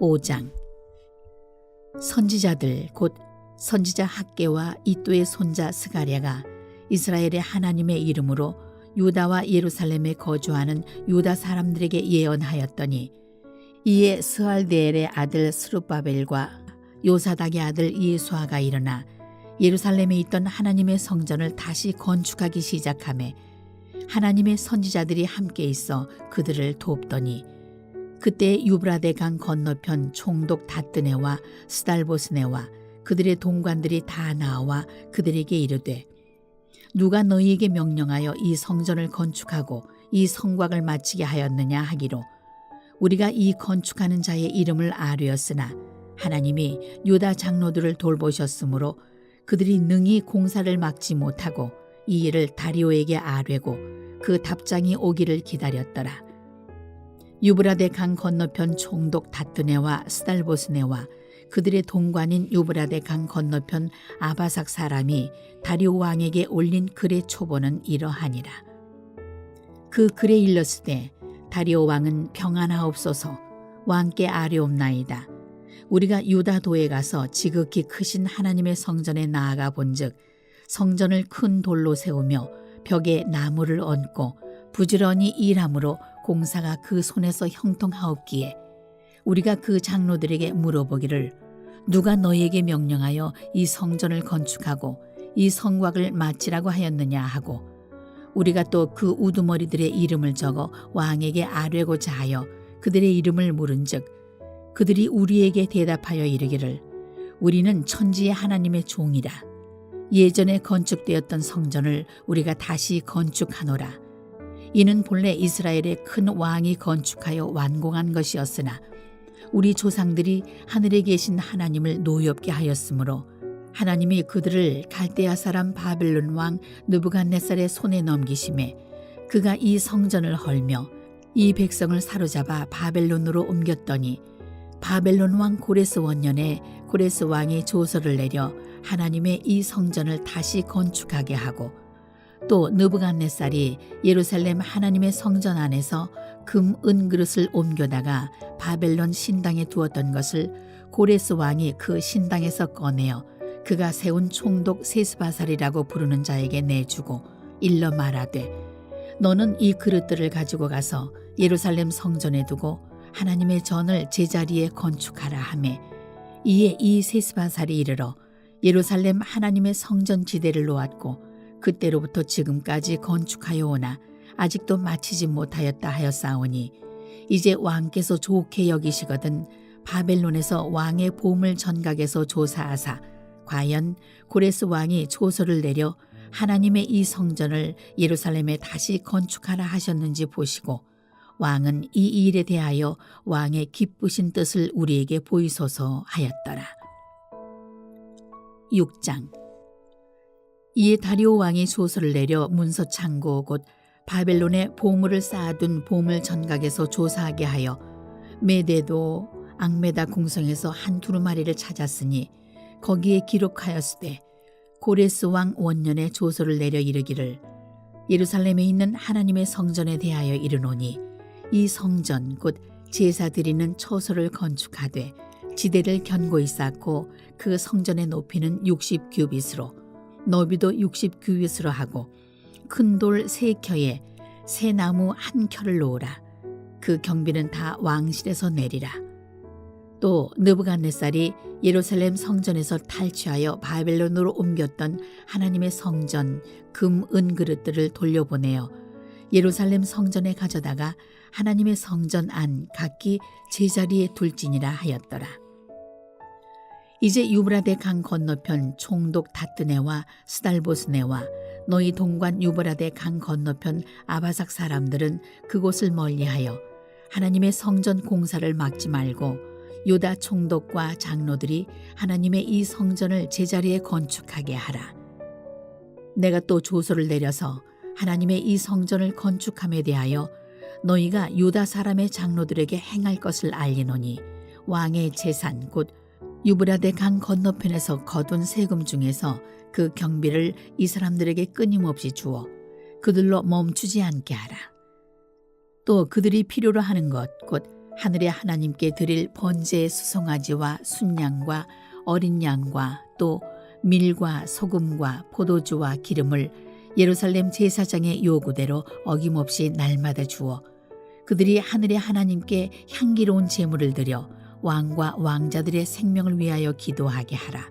5장. 선지자들 곧 선지자 학개와 이또의 손자 스가랴가 이스라엘의 하나님의 이름으로 유다와 예루살렘에 거주하는 유다 사람들에게 예언하였더니, 이에 스알데엘의 아들 스룹바벨과 요사닥의 아들 예수아가 일어나 예루살렘에 있던 하나님의 성전을 다시 건축하기 시작하매 하나님의 선지자들이 함께 있어 그들을 돕더니, 그때 유브라데 강 건너편 총독 다뜨네와 스달보스네와 그들의 동관들이 다 나와 그들에게 이르되, 누가 너희에게 명령하여 이 성전을 건축하고 이 성곽을 마치게 하였느냐 하기로, 우리가 이 건축하는 자의 이름을 아뢰었으나 하나님이 유다 장로들을 돌보셨으므로 그들이 능히 공사를 막지 못하고 이 일을 다리오에게 아뢰고 그 답장이 오기를 기다렸더라. 유브라데 강 건너편 총독 다뜨네와 스달보스네와 그들의 동관인 유브라데 강 건너편 아바삭 사람이 다리오 왕에게 올린 글의 초본은 이러하니라. 그 글에 일렀으되, 다리오 왕은 평안하옵소서. 왕께 아뢰옵나이다. 우리가 유다도에 가서 지극히 크신 하나님의 성전에 나아가 본즉, 성전을 큰 돌로 세우며 벽에 나무를 얹고 부지런히 일함으로 공사가 그 손에서 형통하옵기에, 우리가 그 장로들에게 물어보기를, 누가 너희에게 명령하여 이 성전을 건축하고 이 성곽을 마치라고 하였느냐 하고, 우리가 또 그 우두머리들의 이름을 적어 왕에게 아뢰고자 하여 그들의 이름을 물은즉, 그들이 우리에게 대답하여 이르기를, 우리는 천지의 하나님의 종이라. 예전에 건축되었던 성전을 우리가 다시 건축하노라. 이는 본래 이스라엘의 큰 왕이 건축하여 완공한 것이었으나 우리 조상들이 하늘에 계신 하나님을 노엽게 하였으므로 하나님이 그들을 갈대아 사람 바벨론 왕 느부갓네살의 손에 넘기심에 그가 이 성전을 헐며 이 백성을 사로잡아 바벨론으로 옮겼더니, 바벨론 왕 고레스 원년에 고레스 왕이 조서를 내려 하나님의 이 성전을 다시 건축하게 하고, 또 느부갓네살이 예루살렘 하나님의 성전 안에서 금, 은 그릇을 옮겨다가 바벨론 신당에 두었던 것을 고레스 왕이 그 신당에서 꺼내어 그가 세운 총독 세스바살이라고 부르는 자에게 내주고 일러 말하되, 너는 이 그릇들을 가지고 가서 예루살렘 성전에 두고 하나님의 전을 제자리에 건축하라 하매, 이에 이 세스바살이 이르러 예루살렘 하나님의 성전 지대를 놓았고 그때로부터 지금까지 건축하여 오나 아직도 마치지 못하였다 하였사오니, 이제 왕께서 좋게 여기시거든 바벨론에서 왕의 보물 전각에서 조사하사 과연 고레스 왕이 조서를 내려 하나님의 이 성전을 예루살렘에 다시 건축하라 하셨는지 보시고, 왕은 이 일에 대하여 왕의 기쁘신 뜻을 우리에게 보이소서 하였더라. 6장. 이에 다리오 왕이 조서를 내려 문서 창고 곧 바벨론에 보물을 쌓아둔 보물 전각에서 조사하게 하여 메데도 앙메다 궁성에서 한 두루마리를 찾았으니, 거기에 기록하였으되, 고레스 왕 원년에 조서를 내려 이르기를, 예루살렘에 있는 하나님의 성전에 대하여 이르노니, 이 성전 곧 제사 드리는 처소를 건축하되 지대를 견고히 쌓고 그 성전의 높이는 60규빗으로 너비도 60규빗으로 하고 큰 돌 3켜에 새 나무 1켜를 놓으라. 그 경비는 다 왕실에서 내리라. 또 느부갓네살이 예루살렘 성전에서 탈취하여 바벨론으로 옮겼던 하나님의 성전 금, 은 그릇들을 돌려보내어 예루살렘 성전에 가져다가 하나님의 성전 안 각기 제자리에 둘지니라 하였더라. 이제 유브라데 강 건너편 총독 다뜨네와 스달보스네와 너희 동관 유브라데 강 건너편 아바삭 사람들은 그곳을 멀리하여 하나님의 성전 공사를 막지 말고 유다 총독과 장로들이 하나님의 이 성전을 제자리에 건축하게 하라. 내가 또 조서를 내려서 하나님의 이 성전을 건축함에 대하여 너희가 유다 사람의 장로들에게 행할 것을 알리노니, 왕의 재산 곧 유브라데 강 건너편에서 거둔 세금 중에서 그 경비를 이 사람들에게 끊임없이 주어 그들로 멈추지 않게 하라. 또 그들이 필요로 하는 것 곧 하늘의 하나님께 드릴 번제의 수송아지와 순양과 어린 양과 또 밀과 소금과 포도주와 기름을 예루살렘 제사장의 요구대로 어김없이 날마다 주어 그들이 하늘의 하나님께 향기로운 제물을 드려 왕과 왕자들의 생명을 위하여 기도하게 하라.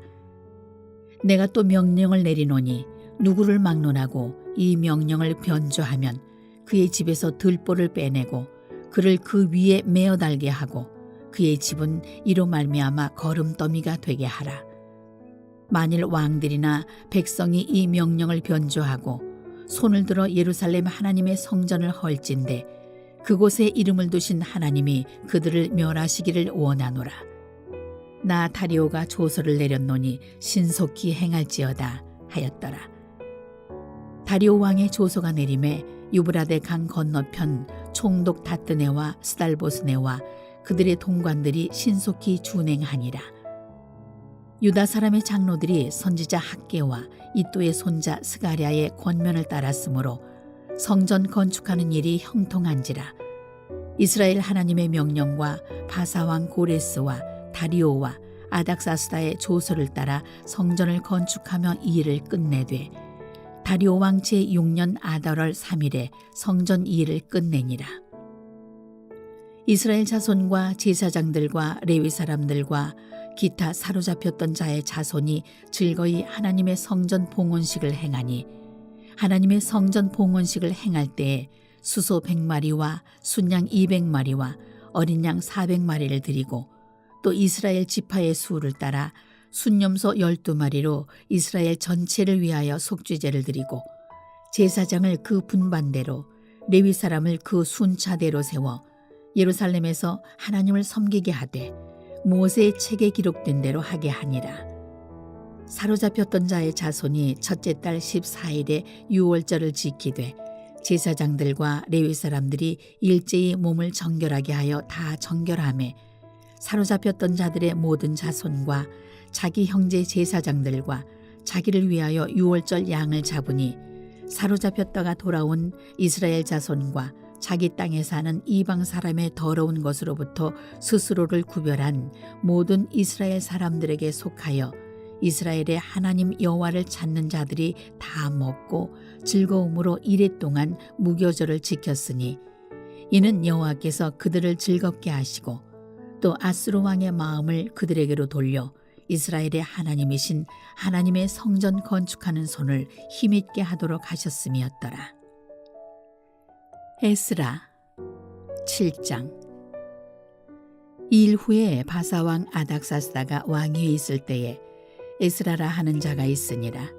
내가 또 명령을 내리노니 누구를 막론하고 이 명령을 변조하면 그의 집에서 들보를 빼내고 그를 그 위에 메어 달게 하고 그의 집은 이로 말미암아 거름더미가 되게 하라. 만일 왕들이나 백성이 이 명령을 변조하고 손을 들어 예루살렘 하나님의 성전을 헐진대 그곳에 이름을 두신 하나님이 그들을 멸하시기를 원하노라. 나 다리오가 조서를 내렸노니 신속히 행할지어다 하였더라. 다리오 왕의 조서가 내림에 유브라데 강 건너편 총독 다뜨네와 스달보스네와 그들의 동관들이 신속히 준행하니라. 유다 사람의 장로들이 선지자 학개와 이또의 손자 스가랴의 권면을 따랐으므로 성전 건축하는 일이 형통한지라. 이스라엘 하나님의 명령과 바사왕 고레스와 다리오와 아닥사스다의 조서를 따라 성전을 건축하며 이 일을 끝내되 다리오 왕 제6년 아달월 3일에 성전 이 일을 끝내니라. 이스라엘 자손과 제사장들과 레위 사람들과 기타 사로잡혔던 자의 자손이 즐거이 하나님의 성전 봉헌식을 행하니 하나님의 성전 봉헌식을 행할 때에 수소 100마리와 순양 200마리와 어린 양 400마리를 드리고 또 이스라엘 지파의 수를 따라 순염소 12마리로 이스라엘 전체를 위하여 속죄제를 드리고 제사장을 그 분반대로 레위 사람을 그 순차대로 세워 예루살렘에서 하나님을 섬기게 하되 모세의 책에 기록된 대로 하게 하니라. 사로잡혔던 자의 자손이 첫째 달 14일에 유월절을 지키되 제사장들과 레위 사람들이 일제히 몸을 정결하게 하여 다 정결하매 사로잡혔던 자들의 모든 자손과 자기 형제 제사장들과 자기를 위하여 유월절 양을 잡으니 사로잡혔다가 돌아온 이스라엘 자손과 자기 땅에 사는 이방 사람의 더러운 것으로부터 스스로를 구별한 모든 이스라엘 사람들에게 속하여 이스라엘의 하나님 여호와를 찾는 자들이 다 먹고 즐거움으로 이레 동안 무교절을 지켰으니 이는 여호와께서 그들을 즐겁게 하시고 또 아스루 왕의 마음을 그들에게로 돌려 이스라엘의 하나님이신 하나님의 성전 건축하는 손을 힘있게 하도록 하셨음이었더라. 에스라 7장. 이 일 후에 바사왕 아닥사스다가 왕위에 있을 때에 에스라라 하는 자가 있으니라.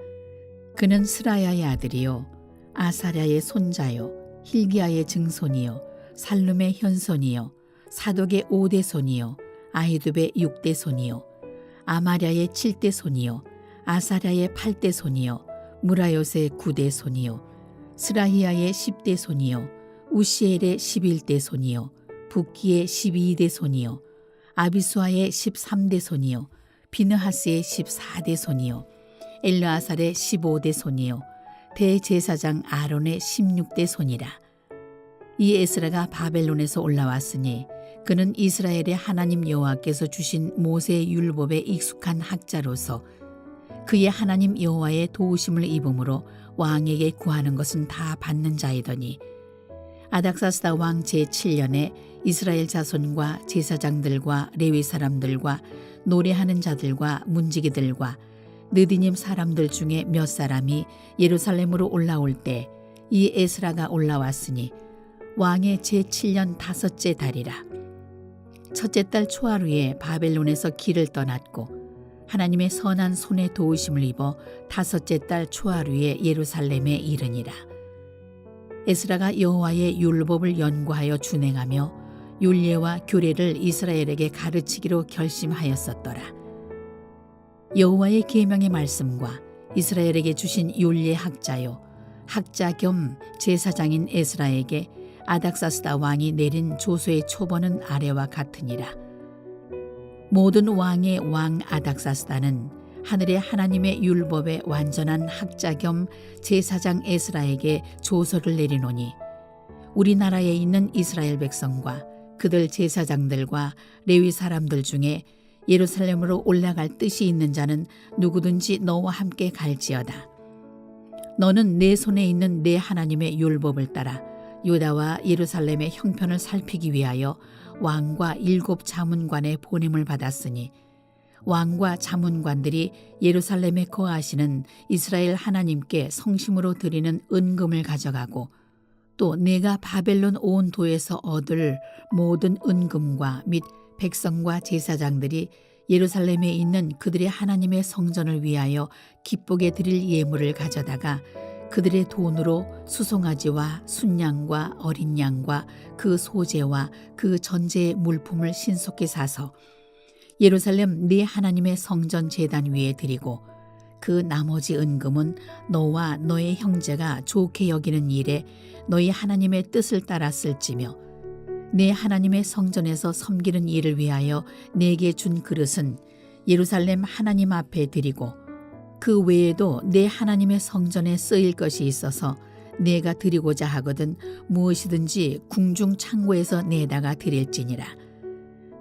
그는 스라야의 아들이요 아사랴의 손자요 힐기야의 증손이요 살룸의 현손이요 사독의 5대 손이요 아히둡의 6대 손이요 아마랴의 7대 손이요 아사랴의 8대 손이요 무라요스의 9대 손이요 스라히야의 10대 손이요 우시엘의 11대 손이요 붓기의 12대 손이요 아비수아의 13대 손이요 비느하스의 14대 손이요 엘르아살의 15대 손이요 대제사장 아론의 16대 손이라. 이 에스라가 바벨론에서 올라왔으니 그는 이스라엘의 하나님 여호와께서 주신 모세의 율법에 익숙한 학자로서 그의 하나님 여호와의 도우심을 입음으로 왕에게 구하는 것은 다 받는 자이더니 아닥사스다 왕 제7년에 이스라엘 자손과 제사장들과 레위 사람들과 노래하는 자들과 문지기들과 느디님 사람들 중에 몇 사람이 예루살렘으로 올라올 때 이 에스라가 올라왔으니 왕의 제7년 5째 달이라. 첫째 달 초하루에 바벨론에서 길을 떠났고 하나님의 선한 손에 도우심을 입어 5째 달 초하루에 예루살렘에 이르니라. 에스라가 여호와의 율법을 연구하여 준행하며 율례와 규례를 이스라엘에게 가르치기로 결심하였었더라. 여호와의 계명의 말씀과 이스라엘에게 주신 율례 학자요 학자 겸 제사장인 에스라에게 아닥사스다 왕이 내린 조서의 초본은 아래와 같으니라. 모든 왕의 왕 아닥사스다는 하늘의 하나님의 율법의 완전한 학자 겸 제사장 에스라에게 조서를 내리노니 우리나라에 있는 이스라엘 백성과 그 그들 제사장들과 레위 사람들 중에 예루살렘으로 올라갈 뜻이 있는 자는 누구든지 너와 함께 갈지어다. 너는 내 손에 있는 내 하나님의 율법을 따라 유다와 예루살렘의 형편을 살피기 위하여 왕과 7 자문관의 보냄을 받았으니 왕과 자문관들이 예루살렘에 거하시는 이스라엘 하나님께 성심으로 드리는 은금을 가져가고 또 내가 바벨론 온 도에서 얻을 모든 은금과 및 백성과 제사장들이 예루살렘에 있는 그들의 하나님의 성전을 위하여 기쁘게 드릴 예물을 가져다가 그들의 돈으로 수송아지와 순양과 어린 양과 그 소재와 그 전제의 물품을 신속히 사서 예루살렘 네 하나님의 성전 제단 위에 드리고 그 나머지 은금은 너와 너의 형제가 좋게 여기는 일에 너희 하나님의 뜻을 따라 쓸지며 내 하나님의 성전에서 섬기는 일을 위하여 내게 준 그릇은 예루살렘 하나님 앞에 드리고 그 외에도 내 하나님의 성전에 쓰일 것이 있어서 내가 드리고자 하거든 무엇이든지 궁중 창고에서 내다가 드릴지니라.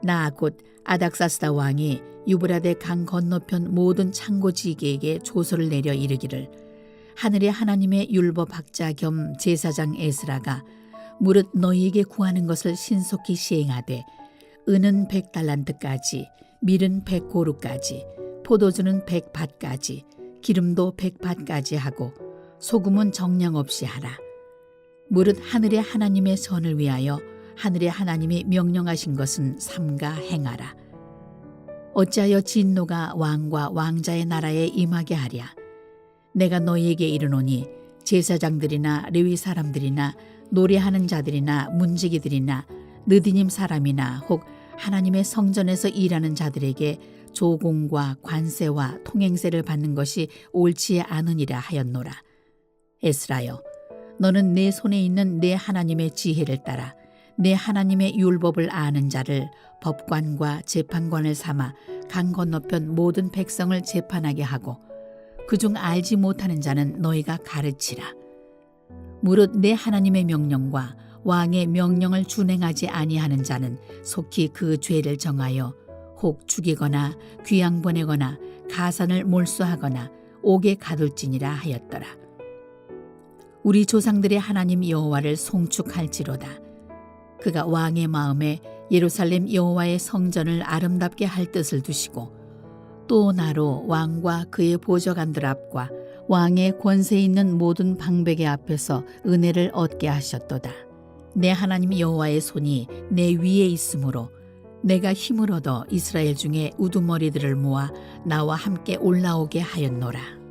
나 곧 아닥사스다 왕이 유브라데 강 건너편 모든 창고지기에게 조서를 내려 이르기를 하늘의 하나님의 율법학자 겸 제사장 에스라가 무릇 너희에게 구하는 것을 신속히 시행하되 은은 100달란트까지 밀은 100고루까지 포도주는 100밭까지 기름도 100밭까지 하고 소금은 정량 없이 하라. 무릇 하늘의 하나님의 선을 위하여 하늘의 하나님이 명령하신 것은 삼가 행하라. 어찌하여 진노가 왕과 왕자의 나라에 임하게 하랴. 내가 너희에게 이르노니 제사장들이나 레위 사람들이나 노래하는 자들이나 문지기들이나 느디님 사람이나 혹 하나님의 성전에서 일하는 자들에게 조공과 관세와 통행세를 받는 것이 옳지 않으니라 하였노라. 에스라여, 너는 내 손에 있는 내 하나님의 지혜를 따라 내 하나님의 율법을 아는 자를 법관과 재판관을 삼아 강 건너편 모든 백성을 재판하게 하고 그중 알지 못하는 자는 너희가 가르치라. 무릇 내 하나님의 명령과 왕의 명령을 준행하지 아니하는 자는 속히 그 죄를 정하여 혹 죽이거나 귀양 보내거나 가산을 몰수하거나 옥에 가둘지니라 하였더라. 우리 조상들의 하나님 여호와를 송축할지로다. 그가 왕의 마음에 예루살렘 여호와의 성전을 아름답게 할 뜻을 두시고 또 나로 왕과 그의 보좌관들 앞과 왕의 권세 있는 모든 방백의 앞에서 은혜를 얻게 하셨도다. 내 하나님 여호와의 손이 내 위에 있으므로 내가 힘을 얻어 이스라엘 중에 우두머리들을 모아 나와 함께 올라오게 하였노라.